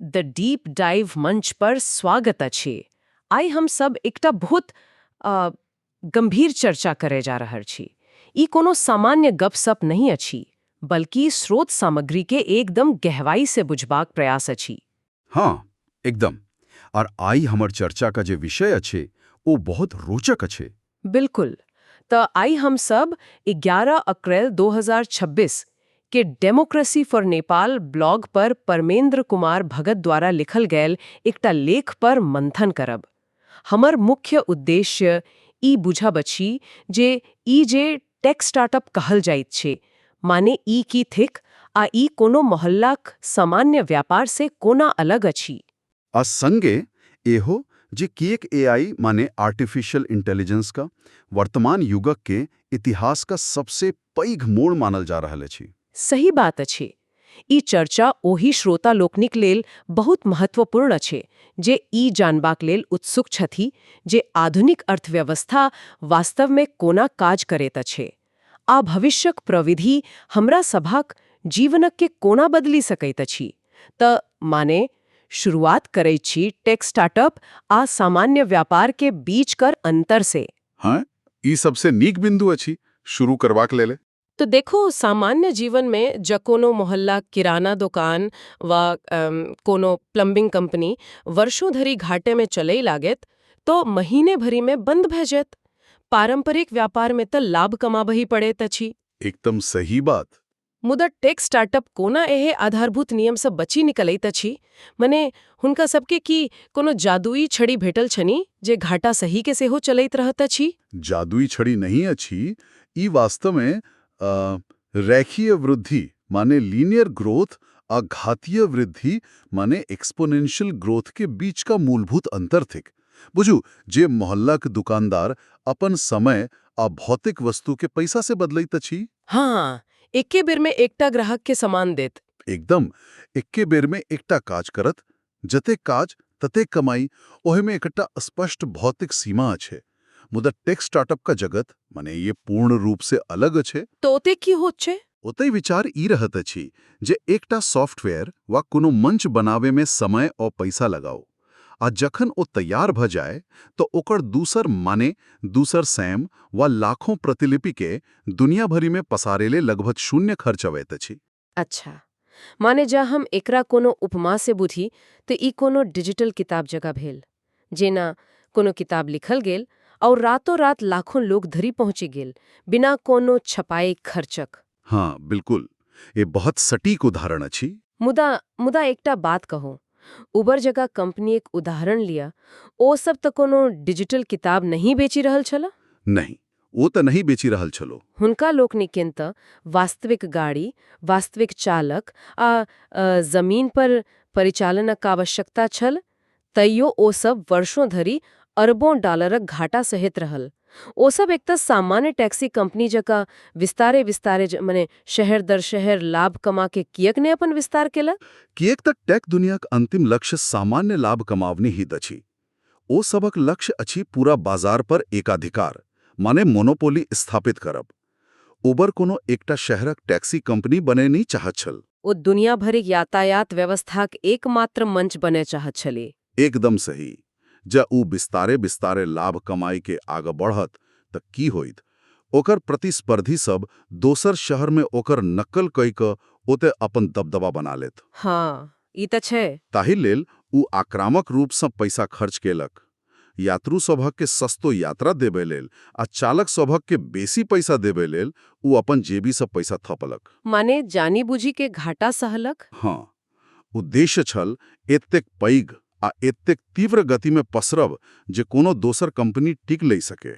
The deep dive मंच पर स्वागत अछि। आइ हम सब एकटा बहुत गंभीर चर्चा करे जा रहल छी। ई कोनो सामान्य गपसप नहीं अछि, बल्कि स्रोत सामग्री के एकदम गहराई से बुझबाक प्रयास अछि। हाँ, एकदम। और आई हमर चर्चा का जे विषय अच्छे वो बहुत रोचक अच्छे। बिल्कुल। तो आई हम सब 11 अप्रैल 2026 के डेमोक्रेसी फॉर नेपाल ब्लॉग पर परमेंद्र कुमार भगत द्वारा लिखल गयल एकटा लेख पर मंथन करब। हमर मुख्य उद्देश्य ई बुझब अछि जे टेक स्टार्टअप कहल जाइत छै, माने ई की थिक आ ई कोनो मोहल्लाक सामान्य व्यापार से कोना अलग अछि। आ संगे एहो जे किएक एआई माने आर्टिफिशियल इंटेलिजेंस का वर्तमान युगक के इतिहास का सबसे पैघ मोड़ मानल जा रहल अछि। सही बात अछि। ई चर्चा ओही श्रोता लोकनिक लेल बहुत महत्वपूर्ण अछि जे ई जानबाक लेल उत्सुक छथि जे आधुनिक अर्थव्यवस्था वास्तव में कोना काज करैत अछि आ भविष्यक प्रविधि हमरा सभक जीवनक के कोना बदली सकैत अछि। त माने शुरुआत करै छी टेक स्टार्टअप आ सामान्य व्यापार के बीच कर अंतर से। हाँ, ई सबसे नीक बिंदु अछि शुरू करबाक लेल। तो देखो, सामान्य जीवन में ज कोनो मोहल्ला किराना दुकान वा कोनो प्लम्बिंग कंपनी वर्षों धरि घाटे में चलई लागत तो महीने भरी में बंद भे जायत। पारंपरिक व्यापार में तो लाभ कमाबही पड़ैत अछि। एकदम सही बात। मुदा टेक स्टार्टअप कोना एहे आधारभूत नियम से बची निकलैत अछि। मने हुनका सबके की कोनो जादुई छड़ी भेटल छनि जे घाटा सही के सेहो चलैत रहत अछि। जादुई छड़ी नहीं अछि, ई वास्तव में रेखीय वृद्धि माने लीनियर ग्रोथ आ घातीय वृद्धि माने एक्सपोनेंशियल ग्रोथ के बीच का मूलभूत अंतर थिक। बुझू, जे मोहल्ला के दुकानदार अपन समय आ भौतिक वस्तु के पैसा से बदलैत अछि। हाँ, एके बेर में एकटा ग्राहक के सामान देत। एकदम एक्के बेर में एकटा काज करत, जते काज तते कमाई, ओहे में एकटा स्पष्ट भौतिक सीमा अच्छे। मुदा टेक स्टार्टअप का जगत माने ये पूर्ण रूप से अलग अच्छे। तो ओते की होत छै? ओतई विचार ई रहत अछि जे एकटा सॉफ्टवेयर वा कोनो मंच बनावे में समय और पैसा लगाओ आ जखन ओ तैयार भ जाए तो ओकर दूसर सैम वा लाखों प्रतिलिपि के दुनिया भरी में पसारेले लगभग शून्य खर्च अवैत अछि। अच्छा, माने जा हम एकरा कोनो उपमा से बुझी तो ई कोनो डिजिटल किताब जगह भेल, जेना कोनो किताब लिखल गेल और रातों रात लाखों लोग धरी पहुंची गेल बिना कोनो छपाई खर्चक। हाँ, बिल्कुल। ये बहुत सटीक उदाहरण अछि। मुदा एकटा बात कहूं, उबर जगह कंपनी एक उदाहरण लिया, ओ सब तो कोनो डिजिटल किताब नहीं बेची रहल छला। नहीं, वो तो नहीं बेची रहल छलो। हुनका लोकनिकें त वास्तविक गाड़ी, वास्तविक चालक जमीन पर परिचालनक आवश्यकता छल। तैयो ओ सब वर्षों धरि अरबों डॉलरक घाटा सहित रहल। ओ सब एकटा सामान्य टैक्सी कंपनी जका विस्तारे माने शहर दर शहर लाभ कमा के कियक ने अपन विस्तार केला। किएक तक टेक दुनियाक अंतिम लक्ष्य सामान्य लाभ कमावनी हित अछि। ओ सबक लक्ष्य अछि पूरा बाजार पर एकाधिकार माने मोनोपोली स्थापित करब। उबर कोनो एकटा शहरक टैक्सी कंपनी बने नहीं चाहत छल। ओ दुनिया भरिक यातायात व्यवस्थाक एकमात्र मंच बने चाहत छले। एकदम सही। जब ऊ बिस्तारे लाभ कमाई के आगे बढ़त त की होइत? ओकर प्रतिस्पर्धी सब दोसर शहर में ओकर नकल कई क ओते अपन दबदबा बना लेत। हाँ, ई त छै। ताहि लेल ऊ आक्रामक रूप से पैसा खर्च केलक। यात्रु सभक के सस्तो यात्रा देबे लेल आ चालक सभक के बेसी पैसा देबे लेल ऊ अपन जेबी से पैसा थपलक। माने जानी बुझी के घाटा सहलक। हाँ, उद्देश्य छल एतेक पैघ आ एतेक तीव्र गति में पसरब जे कोनो दोसर कंपनी टिक ले सके।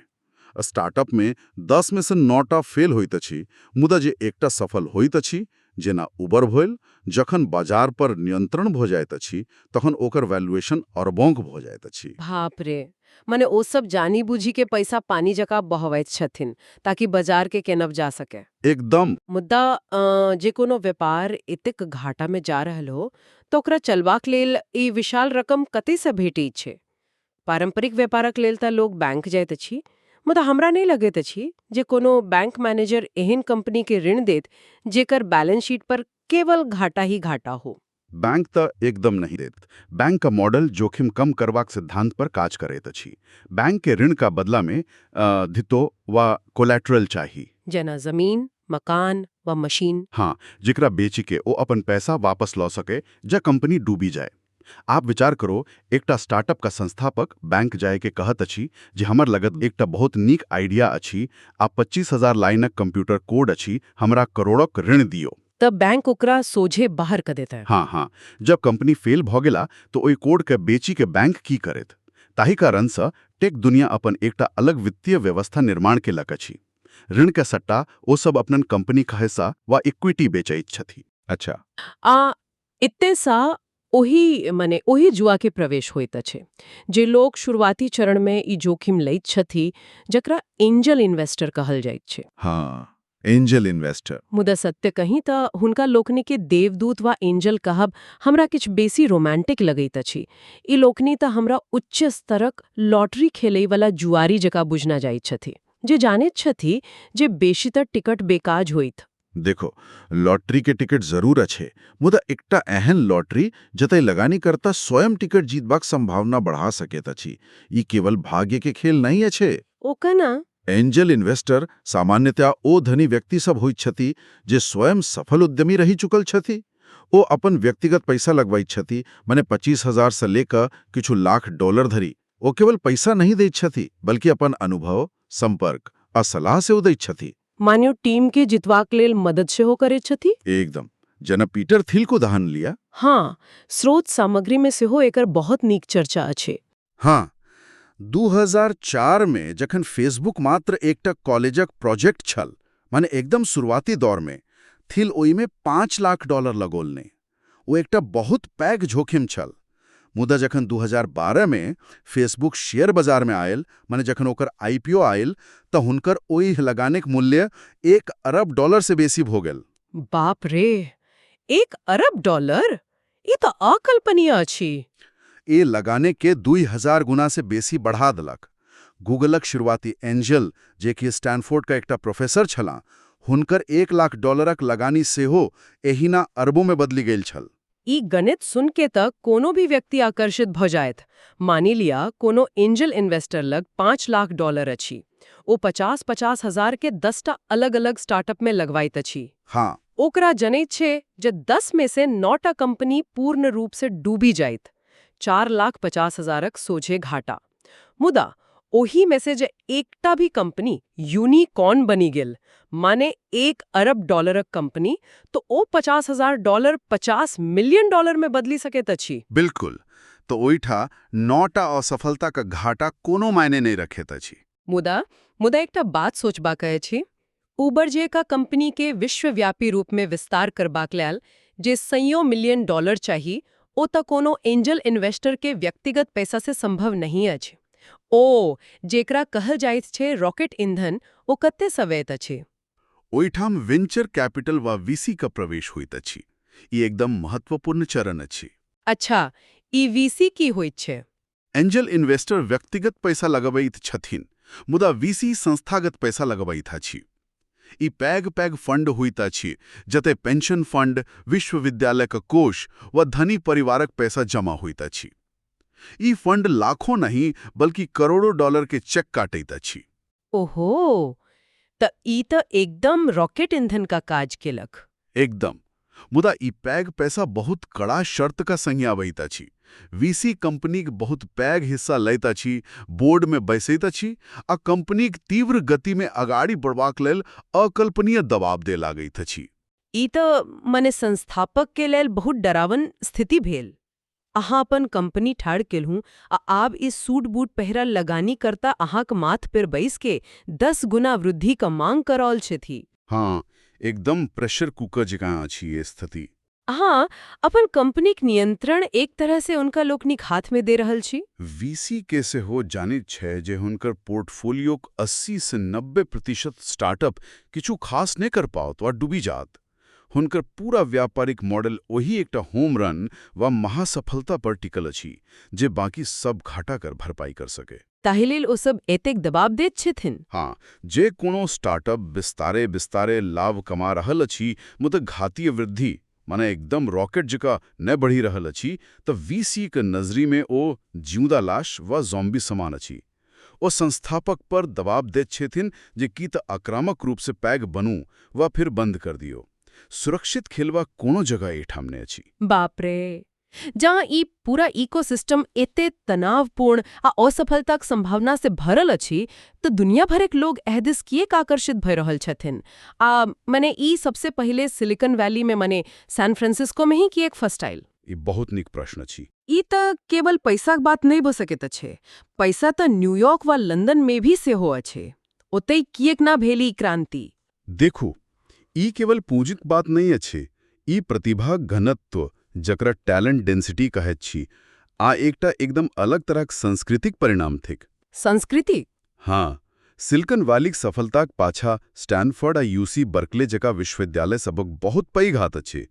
स्टार्टअप में 10 में से 9टा फेल होइत अछि, मुदा जे एकटा सफल होइत अछि, जेना उबर भेल, जखन बाजार पर नियंत्रण भ जाइत अछि तखन ओकर वैल्यूएशन अरबोंक भ जाइत अछि। बाप रे, माने ओ सब जानी बुझी के पैसा पानी जका बहवैत छथिन ताकि बाजार के केनब जा सके। एकदम। मुद्दा जे कोनो व्यापार एतेक घाटा में जा रहल हो तो ओकरा चलबाक लेल ई विशाल रकम कतय से भेटै छै? पारंपरिक व्यापारक लेल त लोग बैंक जाइत अछि, मुदा हमरा नहीं लगैत अछि जे कोनो बैंक मैनेजर एहन कंपनी के ऋण देत जेकर बैलेंस शीट पर केवल घाटा ही घाटा हो। बैंक त एकदम नहीं देत। बैंक का मॉडल जोखिम कम करवाक सिद्धांत पर काज करैत अछि। बैंक के ऋण का बदला में धितो वा कोलैटरल चाही। जेना जमीन, मकान व मशीन। हाँ, जिकरा बेची के ओ अपन पैसा वापस लौ सके जा कंपनी डूबी जाए। आप विचार करो, एकटा स्टार्टअप का संस्थापक बैंक जाए के कहत अछि जे हमर लगत एकटा बहुत नीक आइडिया अछि, आ 25,000 लाइनक कंप्यूटर कोड अछि, हमरा करोड़क ऋण दियो। तब बैंक ओकरा सोझे बाहर कर देता है। हाँ, जब कंपनी फेल भ गेला तो ओई कोड के बेची के बैंक की करत। ताही कारण सँ टेक दुनिया अपन एकटा अलग वित्तीय व्यवस्था निर्माण केलक अछि। ऋण के सट्टा ओ सब अपन कंपनी का हिस्सा वा इक्विटी बेचैत छथि। अच्छा, इत्ते सा ओही जुआ के प्रवेश होइत अछि। जे लोग शुरुआती चरण में ई जोखिम लैत छथि, जकरा एंजल इन्वेस्टर कहल जाइत छै। हाँ, एंजल इन्वेस्टर। मुदा सत्य कहीं त हुनका लोकनि के देवदूत वा एंजल कहब हमरा किछ बेसी रोमांटिक लगैत अछि। ई लोकनि त हमरा उच्च स्तरक लॉटरी खेलई वाला जुआरी जकाँ बुझना जाइत छथि, जे जानैत छथि जे बेशीतर टिकट बेकाज होइत। देखो, लॉटरी के टिकट जरूर अच्छे, मुदा एकटा एहन लॉटरी जतय लगानीकर्ता स्वयं टिकट जीतबाक संभावना बढ़ा सकैत अछि। ई केवल भाग्य के खेल नहीं अच्छे। ओ कना एंजल इन्वेस्टर सामान्यतया ओ धनी व्यक्ति सब होइत छथि जे स्वयं सफल उद्यमी रही चुकल छथि। ओ अपन व्यक्तिगत पैसा लगबैत छथि, माने 25,000 से लेकर किछु लाख डॉलर धरि। ओ केवल पैसा नहीं दैत छथि, बल्कि अपन अनुभव, संपर्क आ सलाह से दैत छथि। मान्यो टीम के जितवाक लेल मदद सेहो करैत छथि। एकदम, जना पीटर थिल को उदाहरण लिया। हाँ, स्रोत सामग्री में सेहो एकर बहुत नीक चर्चा अछि। हाँ, 2004 में जखन फेसबुक मात्र एकटा कॉलेजक प्रोजेक्ट छल, माने एकदम शुरुआती दौर में, थिल ओई में $5 लाख लगोलने। वो एकटा बहुत पैघ जोखिम छल। मुदा जखन 2012 में फेसबुक शेयर बाजार में आयल, माने जखन ओकर आईपीओ आयल, त हुनकर ओई लगानेक मूल्य $1 अरब से बेसी भ गेल। बाप रे, $1 अरब? ई त अकल्पनीय अछि। ए लगाने के 2000 गुना से बेसी बढ़ा देलक। गूगलक शुरुआती एंजल, जे कि स्टैनफोर्ड का एकटा प्रोफेसर छलां, हुनकर $1 लाख लगानी सेहो एहिना अरबों में बदली गेल छल। ई गणित सुन के तक कोनो भी व्यक्ति आकर्षित भ जायत। मानी लिया कोनो एंजल इन्वेस्टर लग $5 लाख अछि। ओ 50-50 हजार के 10टा अलग-अलग स्टार्टअप में लगवाइत अछि। हाँ, ओकरा जनैत छै जे 10 में से 9टा कंपनी पूर्ण रूप से डूबी जाइत। 4,50,000 सोझे घाटा। मुदा ओही में से जे एकटा भी कंपनी यूनिकॉर्न बनी गेल, माने $1 अरब कंपनी, तो ओ $50,000 $50 मिलियन में बदली सकैत अछि। बिल्कुल। तो ओइठा 9टा असफलता का घाटा कोनो मायने नहीं रखैत अछि। मुदा एकटा बात सोचबाक अछि। उबर जेका कंपनी के विश्वव्यापी रूप में विस्तार करबाक लेल जे $100 मिलियन चाही, ओ त कोनो एंजल इन्वेस्टर के व्यक्तिगत पैसा से संभव नहीं अछि। ओ जेकरा कहल जाइत छै रॉकेट ईंधन, ओ कते सवैत अछि। ओइठाम वेंचर कैपिटल वा वीसी का प्रवेश होइत अछि। ई एकदम महत्वपूर्ण चरण अछि। अच्छा, ई वीसी की होइत छै? एंजल इन्वेस्टर व्यक्तिगत पैसा लगबैत छथिन, मुदा वीसी संस्थागत पैसा लगबैत अछि। ई पैघ फंड होइत अछि, जते पेंशन फंड, विश्वविद्यालय का कोष व धनी परिवारक पैसा जमा होइत अछि। ई फंड लाखों नहीं बल्कि करोड़ों डॉलर के चेक काटैत अछि। ओहो, त ई त एकदम रॉकेट ईंधन का काज केलक। एकदम। मुदा ई पैघ पैसा बहुत कड़ा शर्त का संग आबैत अछि। वीसी कंपनीक बहुत पैघ हिस्सा लैत अछि, बोर्ड में बैसैत अछि, आ कंपनीक तीव्र गति में अगाड़ी बढ़बाक लेल अकल्पनीय दबाव दे लागैत अछि। ई त मने संस्थापक के लेल बहुत डरावन स्थिति भेल। अहाँ अपन कंपनी ठाड़ केलहुँ आ आब इस सूट बूट पहिरल लगानी करता अहाँक माथ पर बैस के 10 गुना वृद्धि का मांग करौल छथि। हाँ, एकदम प्रेशर कुकर जकाँ अछि ये स्थिति। हाँ, अपन कंपनीक नियंत्रण एक तरह से उनका लोकनिक हाथ में दे रहल छी। वीसी के सेहो जानित छै जे हुनकर पोर्टफोलियोक 80 से 90% स्टार्टअप किछु खास नहीं कर पाओत वा डूबी जात। हुनकर पूरा व्यापारिक मॉडल वही एकटा होम रन व महासफलता पर टिकल अछि, जे बाकी सब घाटा कर भरपाई कर सके। ताहि लेल ओ सब एतेक दबाव दैत छथिन। हाँ, जे कोनो स्टार्टअप विस्तारे लाभ कमा रहल अछि, मुदा घातीय वृद्धि माने एकदम रॉकेट जका न बढ़ी रहल अछि त वीसी के नजरी में ओ जिउदा लाश व जॉम्बी समान अछि। ओ संस्थापक पर दबाव दैत छथिन जे की त आक्रामक रूप से पैघ बनू वा फिर बंद कर दियो। सुरक्षित खेलवा कोनो जगह एठाम नहि अछि। बाप रे, जहाँ ई पूरा इकोसिस्टम एते तनावपूर्ण आ असफलताक संभावना से भरल अछि तऽ दुनिया भरक लोग एहि दिस किएक आकर्षित भऽ रहल छथिन? मने ई सबसे पहिले सिलिकॉन वैली में मने सैन फ्रांसिस्को में ही किएक फर्स्ट आयल? ई बहुत नीक प्रश्न अछि। ई तऽ केवल पैसाक बात नहि भऽ सकैत अछि। पैसा तऽ न्यूयॉर्क वा लंदन में भी सेहो अछि। ओतय किएक ना भेल ई क्रांति? देखू, ई केवल पूंजीक बात नहीं अछि। ई प्रतिभा घनत्व जकरा टैलेंट डेंसिटी कहैत छी आ एकटा एकदम अलग तरहक संस्कृतिक परिणाम थिक। संस्कृति? हाँ, सिलिकॉन वैलीक सफलताक पाछा स्टैनफोर्ड आ यूसी बर्कले जकाँ विश्वविद्यालय सभक बहुत पैघ हाथ अछि।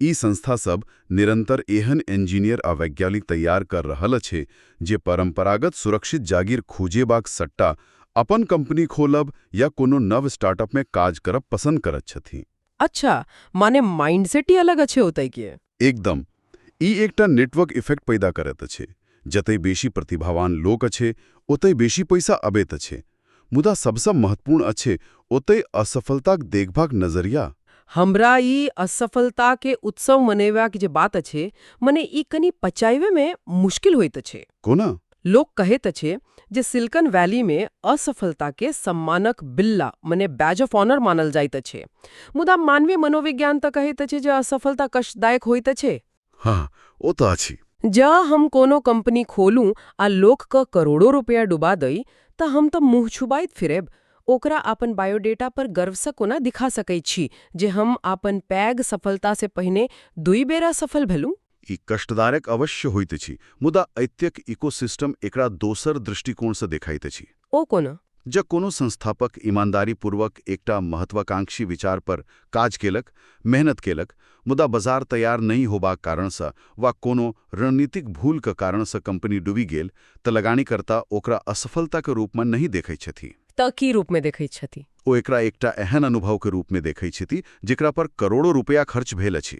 ई संस्था सब निरंतर एहन इंजीनियर आ वैज्ञानिक तैयार कर रहल अछि जे परंपरागत सुरक्षित जागीर खोजेबाक सट्टा अपन कंपनी खोलब या कोनो नव स्टार्टअप में काज करब पसंद करत छथि। अच्छा, माने माइंडसेट ही अलग अछि ओतय के। एकदम। ई एकटा नेटवर्क इफेक्ट पैदा करैत अछि। जतय बेसी प्रतिभावान लोक अछि, ओतय बेसी पैसा अबैत अछि। मुदा सबसँ महत्वपूर्ण अछि ओतय असफलताक देखबाक नजरिया। हमरा ई असफलता के उत्सव मनेबाक जे बात अछि, मने ई कनि पचाबे में मुश्किल होइत अछि। कोना? लोक कहैत अछि जे सिलिकॉन वैली में असफलता के सम्मानक बिल्ला मने बैज ऑफ ऑनर मानल जाइत अछि। मुदा मानवीय मनोविज्ञान तऽ कहैत अछि जे असफलता कष्टदायक होइत अछि। हाँ, ओ तऽ अछि। जँ हम कोनो कंपनी खोलूं आ लोक क करोड़ों रुपया डुबा दई तऽ हम तऽ मुंह छुपाइत फिरेब। ओकरा अपन बायोडेटा पर गर्वसँ कोना दिखा सकैत छी जे हम अपन पैघ सफलता से पहिने 2 बेर असफल भेलूं? ई कष्टदायक अवश्य होइत अछि, मुदा ऐत्यक इकोसिस्टम एकरा दोसर दृष्टिकोणसँ देखाइत अछि। ओ कोना? जँ कोनो संस्थापक ईमानदारीपूर्वक एकटा महत्वाकांक्षी विचार पर काज केलक, मेहनत केलक, मुदा बाजार तैयार नहीं होबाक कारणसँ वा कोनो रणनीतिक भूलक कारणसँ कंपनी डूबि गेल, तऽ लगानीकर्ता ओकरा असफलताक रूपमे नहीं देखैत छथि। तऽ की रूप में देखैत छथि? ओ एकरा एकटा एहन अनुभवके रूपमे देखैत छथि जेकरा पर करोड़ों रुपया खर्च भेल अछि।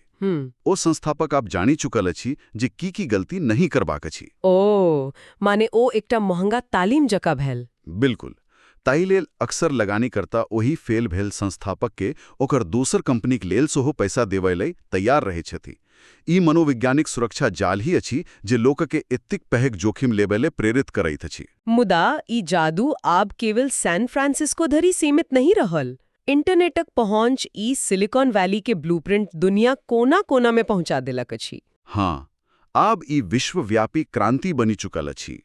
ओ संस्थापक आब जानि चुकल अछि जे की गलती नहीं करबाक अछि। ओ, माने ओ एकटा महंगा तालीम जकाँ भेल। बिल्कुल। ताहि लेल अक्सर लगानीकर्ता ओही फेल भेल संस्थापक के ओकर दोसर कंपनीक लेल सेहो पैसा देबय लेल तैयार रहैत छथि। ई मनोवैज्ञानिक सुरक्षा जाल ही अछि जे लोकके एतेक पैघ जोखिम लेबय लेल प्रेरित करैत अछि। मुदा ई जादू आब केवल सैन फ्रांसिस्को धरि सीमित नहीं रहल। इंटरनेटक पहुँच ई सिलिकॉन वैली के ब्लूप्रिंट दुनिया कोना-कोना में पहुंचा देलक अछि। हाँ, आब ई विश्वव्यापी क्रांति बनि चुकल अछि।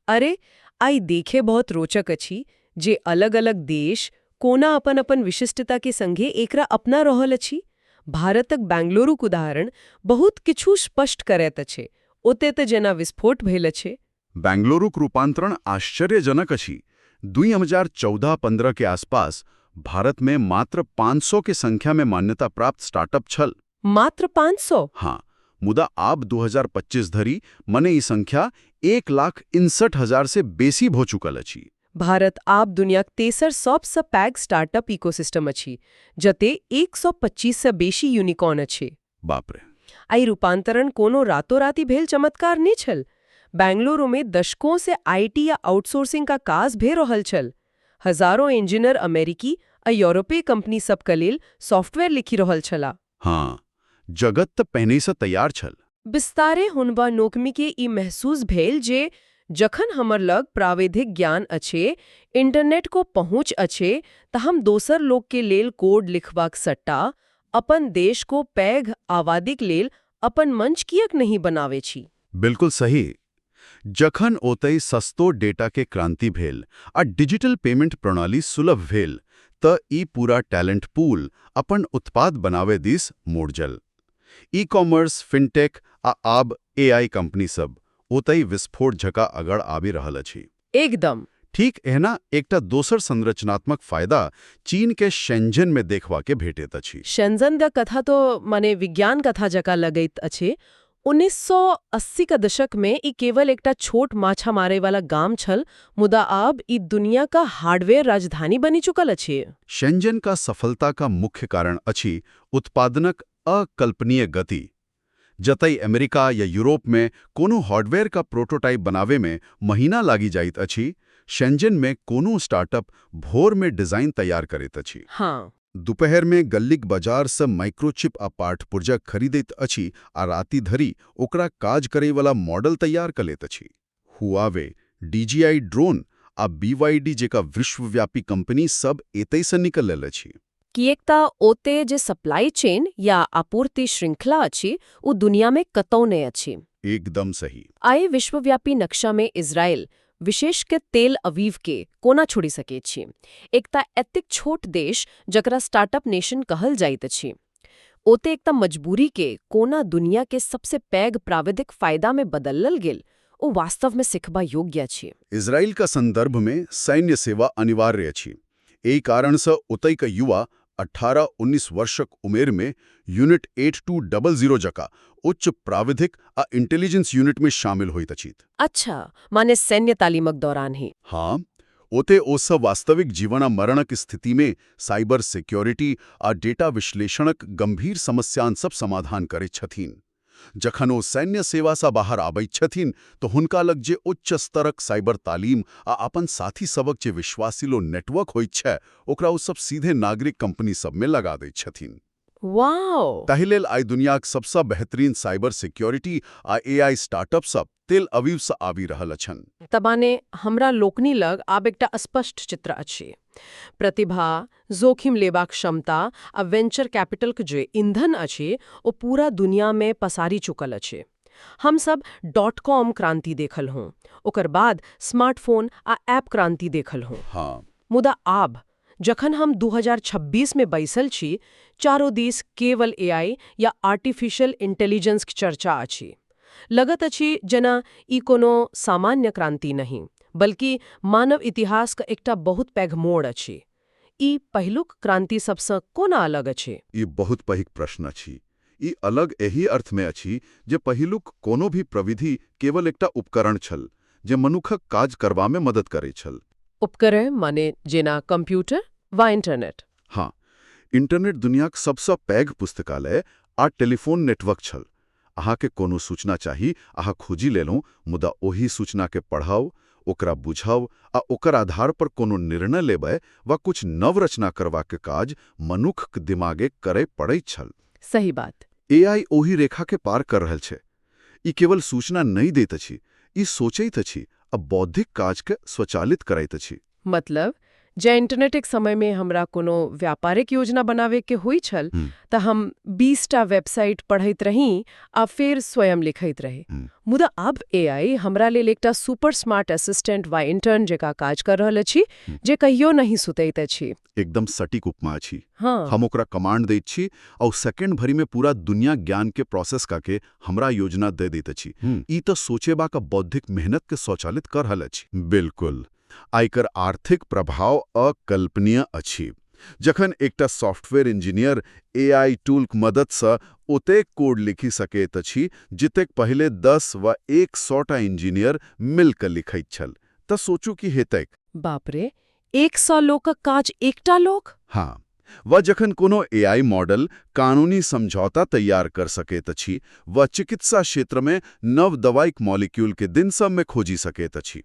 अरे, आई देखे बहुत रोचक अछि जे अलग-अलग देश कोना अपन-अपन विशिष्टता के संगे एकरा अपना रहल अछि। भारतक बेंगलुरुक उदाहरण बहुत किछु स्पष्ट करैत अछि। ओते तऽ जेना विस्फोट भेल अछि। बेंगलुरुक रूपांतरण आश्चर्यजनक अछि। 2014-15 के आसपास भारत में मात्र 500 के संख्या में मान्यता प्राप्त स्टार्टअप छल। मात्र 500? हाँ, मुदा आब 2025 धरि मने ई संख्या 1,61,000 से बेसी भऽ चुकल अछि। भारत आब दुनियाक तेसर सबसँ पैघ स्टार्टअप इकोसिस्टम अछि, जते 125 सँ बेसी यूनिकॉर्न अछि। बाप रे। आई रूपांतरण कोनो रातों-राती भेल चमत्कार नहि छल। बेंगलुरु में दशकों से आईटी या आउटसोर्सिंग का काज भे रहल छल। हजारों इंजीनियर अमेरिकी आ यूरोपीय कंपनी सबके लेल सॉफ्टवेयर लिखि रहल छला। हाँ, जगत तऽ पहिनेसँ तैयार छल। विस्तारे हुनबा नोकमी के ई महसूस भेल जे जखन हमर लग प्राविधिक ज्ञान अछि, इंटरनेट को पहुँच अछि, तऽ हम दोसर लोक के लेल कोड लिखबाक सट्टा अपन देश को पैघ आबादीक लेल अपन मंच किएक नहीं बनावे छी? बिल्कुल सही। जखन ओतय सस्तो डेटा के क्रांति भेल आ डिजिटल पेमेंट प्रणाली सुलभ भेल, तऽ ई पूरा टैलेंट पूल अपन उत्पाद बनावे दिस मोड़जल। ई-कॉमर्स, फिनटेक आ आब एआई कंपनी सब ओतय विस्फोट जकाँ अगड़ आबि रहल अछि। एकदम। ठीक एहना एकटा दोसर संरचनात्मक फायदा चीन के शेंजन में देखबा के भेटैत अछि। शेंजन द कथा तो माने विज्ञान कथा जकाँ लगैत अछि। 1980 का दशक में ई केवल एकटा छोट माछा मारे वाला गाम छल, मुदा अब ई दुनिया का हार्डवेयर राजधानी बनी चुकल अछि। शेंजन का सफलता का मुख्य कारण अछि उत्पादनक अकल्पनीय गति। जतई अमेरिका या यूरोप में कोनो हार्डवेयर का प्रोटोटाइप बनावे में महीना लागी जाइत अछि, शेंजन में कोनो स्टार्टअप भोर में डिजाइन तैयार करैत अछि। हाँ, दोपहर में गल्लीक बाजार से माइक्रोचिप आ पार्ट पुर्जा खरीदैत अछि आ राति धरि ओकरा काज करय वाला मॉडल तैयार कर लैत अछि। हुआवे, DJI ड्रोन आ BYD जेका विश्वव्यापी कंपनी सब एतय से निकलल अछि। किएक त ओते जे सप्लाई चेन या आपूर्ति श्रृंखला अछि ओ दुनिया में कतौ नहि अछि। एकदम सही। आइ विश्वव्यापी नक्शा में इजराइल, विशेष के तेल अवीव के कोना छोड़ी सके छी। एकता एतेक छोट देश जकरा स्टार्टअप नेशन कहल जाइत अछि, ओते एकता मजबूरी के कोना दुनिया के सबसे पैघ प्राविधिक फायदा में बदलल गेल, ओ वास्तव में सिखबा योग्य अछि। इजराइल का संदर्भ में सैन्य सेवा अनिवार्य अछि। एहि कारण से ओतई का युवा 18-19 वर्षक उमेर में यूनिट 8200 जका उच्च प्राविधिक आ इंटेलिजेंस यूनिट में शामिल होइत अछि। अच्छा, माने सैन्य तालीमक दौरान ही। हाँ, ओते ओ सब वास्तविक जीवन आ मरणक स्थिति में साइबर सिक्योरिटी आ डेटा विश्लेषणक गंभीर समस्यान सब समाधान करैत छथिन। जखन ओ सैन्य सेवा से बाहर आबैत छथिन तो हुनका लग जे उच्च स्तरक साइबर तालीम आ अपन साथी सबक जे विश्वासिलो नेटवर्क होइत छै, ओकरा ओ सब सीधे नागरिक कंपनी सब में लगा दैत छथिन। वाओ! ताहि लेल आइ दुनियाक सबसँ बेहतरीन साइबर सिक्योरिटी आ AI स्टार्टअप सब तेल अवीव से आबि रहल छनि। तबाने हमरा लोकनि लग आब एकटा स्पष्ट चित्र अछि। प्रतिभा, जोखिम लेबाक क्षमता आ वेंचर कैपिटलक जे ईंधन अछि ओ पूरा दुनिया में पसारी चुकल अछि। हम सब .com क्रांति देखल हों, ओकर बाद स्मार्टफोन आ ऐप क्रांति देखल हों। हाँ, मुदा आब जखन हम 2026 में बैसल छी, चारो दिस केवल AI या आर्टिफिशियल इंटेलिजेंस के चर्चा अछि। लगत अछि जेना ई कोनो सामान्य क्रांति नहीं, बल्कि मानव इतिहास का एकटा बहुत पैघ मोड़ अछि। ई पहिलुक क्रांति सबसँ कोना अलग अछि? ई बहुत पैघ प्रश्न अछि। ई अलग एही अर्थ में अछि जे पहिलुक कोनो भी प्रविधि केवल एकटा उपकरण छल जे मनुखक काज करबा में मदद करैत छल। उपकरण माने जेना कंप्यूटर वा इंटरनेट। हाँ, इंटरनेट दुनियाक सबसँ पैघ पुस्तकालय आ टेलीफोन नेटवर्क छल। अहाँके कोनो सूचना चाही, अहाँ खोजी लेलहुँ, मुदा ओही सूचना के पढ़ाउ, ओकरा बुझाउ आ ओकर आधार पर कोनो निर्णय लेबै वा कुछ नव रचना करबाक काज मनुखक दिमागे करय पड़ैत छल। सही बात। AI ओही रेखा के पार कर रहल छै। ई केवल सूचना नहीं दैत अछि, ई सोचैत अछि आ बौद्धिक काज के स्वचालित करैत अछि। मतलब जे इंटरनेटक समय में हमरा कोनो व्यापारिक योजना बनावे के होई छल, त हम 20टा वेबसाइट पढ़ैत रही आ फिर स्वयं लिखैत रही। मुदा अब AI हमरा लेल एकटा सुपर स्मार्ट असिस्टेंट वा इंटर्न जेका काज कर रहल अछि, जे कहियो नहीं सुतैत अछि। एकदम सटीक उपमा अछि। हाँ। हम ओकरा कमांड दैत छी और सेकंड भरि में पूरा दुनिया ज्ञान के प्रोसेस करके हमरा योजना दे दैत अछि। ई तो सोचेबा का बौद्धिक मेहनत के स्वचालित कर रहल अछि। बिल्कुल। आइकर आर्थिक प्रभाव अकल्पनीय अछि। जखन एकटा सॉफ्टवेयर इंजीनियर AI टूलक मदद से ओतेक कोड लिखि सकैत अछि जतेक पहिले 10 वा 100टा इंजीनियर मिलकर लिखैत छल, त सोचू की हेतैक। बाप रे, 100 लोकक काज एकटा लोक? हाँ, वा जखन कोनो AI मॉडल कानूनी समझौता तैयार कर सकैत अछि वा चिकित्सा क्षेत्र में नव दवाइक मॉलिक्यूल के दिन सब में खोजी सकैत अछि,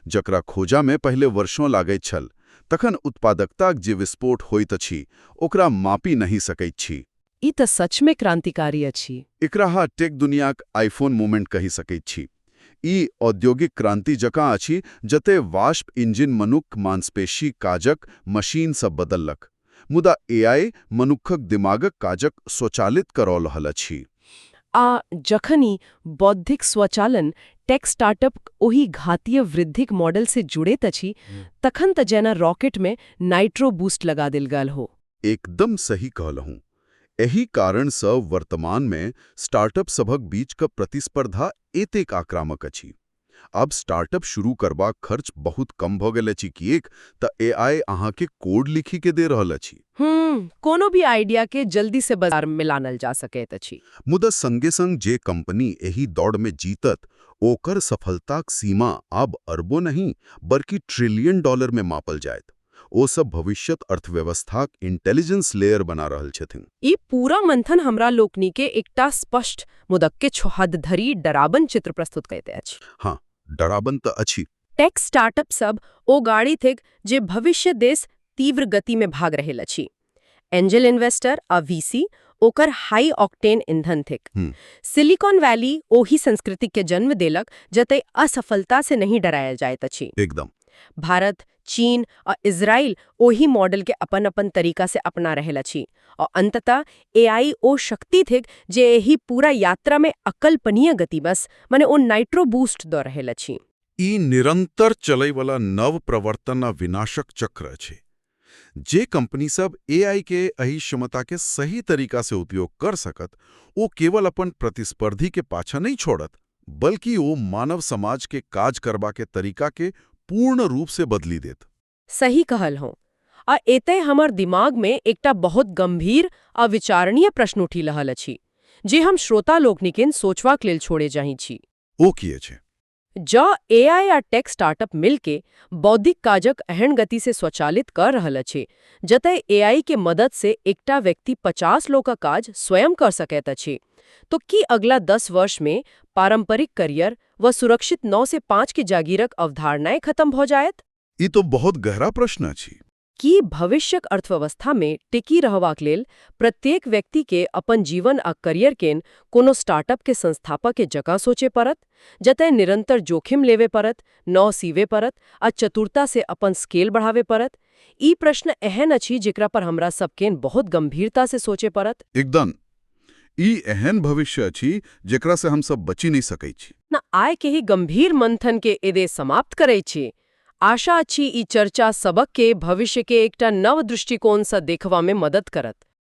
जकरा खोजा में पहिले वर्षों लागैत छल, तखन उत्पादकताक जे विस्फोट होइत अछि ओकरा मापि नहीं सकैत छी। ई त सच में क्रांतिकारी अछि। एकरा अहाँ टेक दुनियाक आईफोन मूवमेंट कहि सकैत छी। ई औद्योगिक क्रांति जकाँ अछि जते वाष्प इंजन मनुख मांसपेशी काजक मशीन सँ बदललक, मुदा AI मनुखक दिमागक काजक स्वचालित करौ रहल अछि। आ जखनी बौद्धिक स्वचालन टेक स्टार्टअप ओही घातीय वृद्धिक मॉडल से जुड़ैत अछि, तखन त जेना रॉकेट में नाइट्रो बूस्ट लगा देल गेल हो। एकदम सही कहलहुँ। एही कारण सँ वर्तमान में स्टार्टअप सभक बीच का प्रतिस्पर्धा एतेक आक्रामक अछि। अब स्टार्टअप शुरू करबाक खर्च बहुत कम भ गेल अछि, किएक त AI अहाँके कोड लिखि के दे रहल अछि। कोनो भी आइडिया के जल्दी से बाजार में लानल जा सकैत अछि। मुदा संगे संग जे कंपनी एही दौड़ में जीतत, ओकर सफलताक सीमा अब अरबों नहीं बल्कि $ट्रिलियन में मापल जायत। ओ सब भविष्यत अर्थव्यवस्थाक इंटेलिजेंस लेयर बना रहल छथिन। ई पूरा मंथन हमरा लोकनि के एकटा स्पष्ट मुदक के हद धरि डराबन चित्र प्रस्तुत करते अछि। हाँ, डराबन त अछि। टेक स्टार्टअप सब ओ गाड़ी थिक जे भविष्य देश तीव्र गति में भाग रहल अछि। एंजल इन्वेस्टर आ वीसी ओकर हाई ऑक्टेन ईंधन थिक। सिलिकॉन वैली ओही संस्कृति के जन्म देलक जतय असफलता से नहीं डरायल जाइत अछि। एकदम। भारत, चीन और इजराइल ओही मॉडल के अपन अपन तरीका से अपना रहल अछि और अंततः एआई ओ शक्ति थिक जे एही पूरा यात्रा में अकल्पनीय गति बस माने ओ नाइट्रो बूस्ट द रहल अछि। ई निरंतर चलय वाला नव प्रवर्तन आ विनाशक चक्र छै। जे कंपनी सब एआई के एही क्षमता के सही तरीका से उपयोग कर सकत, वो केवल अपन प्रतिस्पर्धी के पाछा नहीं छोड़त, बल्कि वो मानव समाज के काज करबा के तरीका के पूर्ण रूप से बदली देत। सही कहल हो। आ एतय हमर दिमाग में एकटा बहुत गंभीर आ विचारणीय प्रश्न उठि रहल अछि जे हम श्रोता लोकनिकेन सोचबाक लेल छोड़े जाही छी। ओ किए छै? जँ एआई आ टेक स्टार्टअप मिलके बौद्धिक काजक एहन गति से स्वचालित कर रहल अछि जतय एआई के मदद से एकटा व्यक्ति 50 लोग का काज स्वयं कर सकैत अछि, तो की अगला 10 वर्ष में पारंपरिक करियर व सुरक्षित 9 से 5 की जागीरक अवधारणाएं खत्म हो जायत? ई तो बहुत गहरा प्रश्न अछि। की भविष्यक अर्थव्यवस्था में टिकी रहबाक लेल प्रत्येक व्यक्ति के अपन जीवन आ करियर केन कोनो स्टार्टअप के संस्थापक के जगह सोचे पड़त, जतय निरंतर जोखिम लेवे पड़त, नौ सीवे पड़त आ चतुरता से अपन स्केल बढ़ावे पड़त? ई प्रश्न एहन अछि जेकरा पर हमरा सबकेन बहुत गंभीरता से सोचे पड़त। एकदम। ई एहन भविष्य अछि जेकरा से हम सब बची नहीं सकै छी। न आय के ही गंभीर मंथन के एदे समाप्त करे छी। आशा अछि ई चर्चा सबक के भविष्य के एकटा नव दृष्टिकोण से देखवा में मदद करत।